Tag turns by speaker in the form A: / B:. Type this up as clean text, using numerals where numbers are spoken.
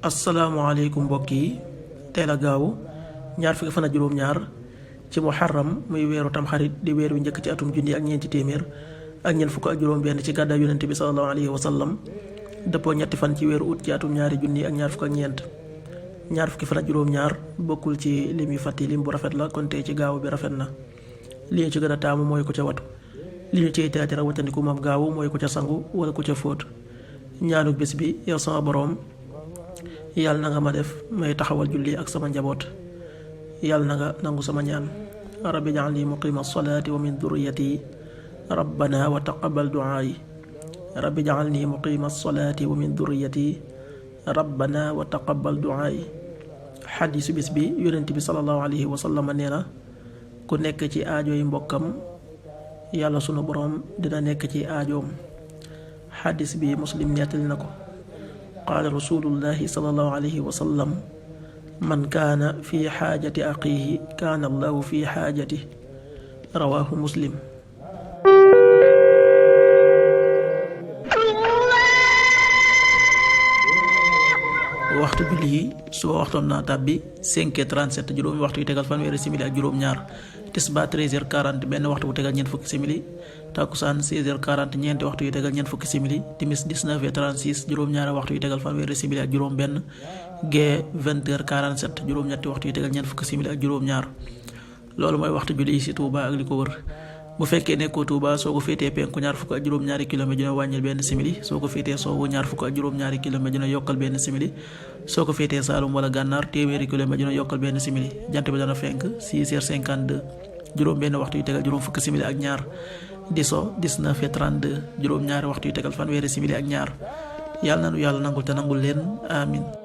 A: asalaamaaleykum mbokk yi teel a gaawu ñaar fukki fan ak juróom-ñaar ci muharram muy weeru tamxarit di weer wi njëkk ci atum junni ak ñeenti téeméer ak ñeent fukk ak juróom-benn ci gàddaay yonente bi sallallahu alayhi wa sallam dëppoo ñetti fan ci weeru ut ci atum ñaari junni ak ñaar fukk ak ñeent. ñaar fukki fan ak juróom-ñaar bokkul ci lim yu fàtti lim bu rafet la kon tey ci gaawu bi rafet na. li ñu ci gën a taamu mooy ku ca watu li ñu ciy teetira watandiku moom gaawu mooy ku ca sangu wala ku ca fóot. ñaanu bés bi yow sama boroom yàlla na nga ma def may taxawal julli ak sama njaboot yàlla na nga nangu sama ñaan. rabbi ja'alni muqima salaati wa min durriyati rabbana wa taqabbal du'aayi rabbi ja'alni muqima salaati wa min durriyati rabbana wa taqabbal du'aayi. xadiisu bis bi yonent bi sallallahu alayhi wa sallam nee na ku nekk ci aajo yi mbokkam yàlla sunu boroom dina nekk ci aajoom. xadiis bi muslim nettali na ko. qaala rasulullahi sallallahu alayhi wa sallam man kaana fi xaajati axiihi kaana allahu fi xaajati rawaahu muslim. waxtu julli yi suba waxtoon naa tàbbi 5h37 juróomi waxtu yu tegal fanweeri simili ak juróom-ñaar. tisbaar 13h40 benn waxtu bu tegal ñeent fukki simili. takkusaan 16h40 ñeenti waxtu yu tegal ñeent fukki simili. timis 19h36 juróom-ñaari waxtu yu tegal fanweeri simili ak juróom-benn. gee 20h47 juróom-ñetti waxtu yu tegal ñeent fukki simili ak juróom-ñaar. loolu mooy waxtu julli yi ci Touba ak li ko wër. bu fekkee nekkoo Touba soo ko féetee penku ñaar fukk ak juróom-ñaari kilomètre dina wàññil benn simili. soo ko féetee sowwu ñaar fukk ak juróom-ñaari kilomètre dina yokkal benn simili. soo ko féetee Saalum wala Gànnaar téeméeri kilomètre dina yokkal benn simili. jant bi dana fenk 6h52 juróom benn waxtu yu tegal juróom fukki simili ak ñaar. di so 19h32 juróom-ñaari waxtu yu tegal fanweeri simili ak ñaar. yàlla na nu yàlla nangul te nangul leen amin.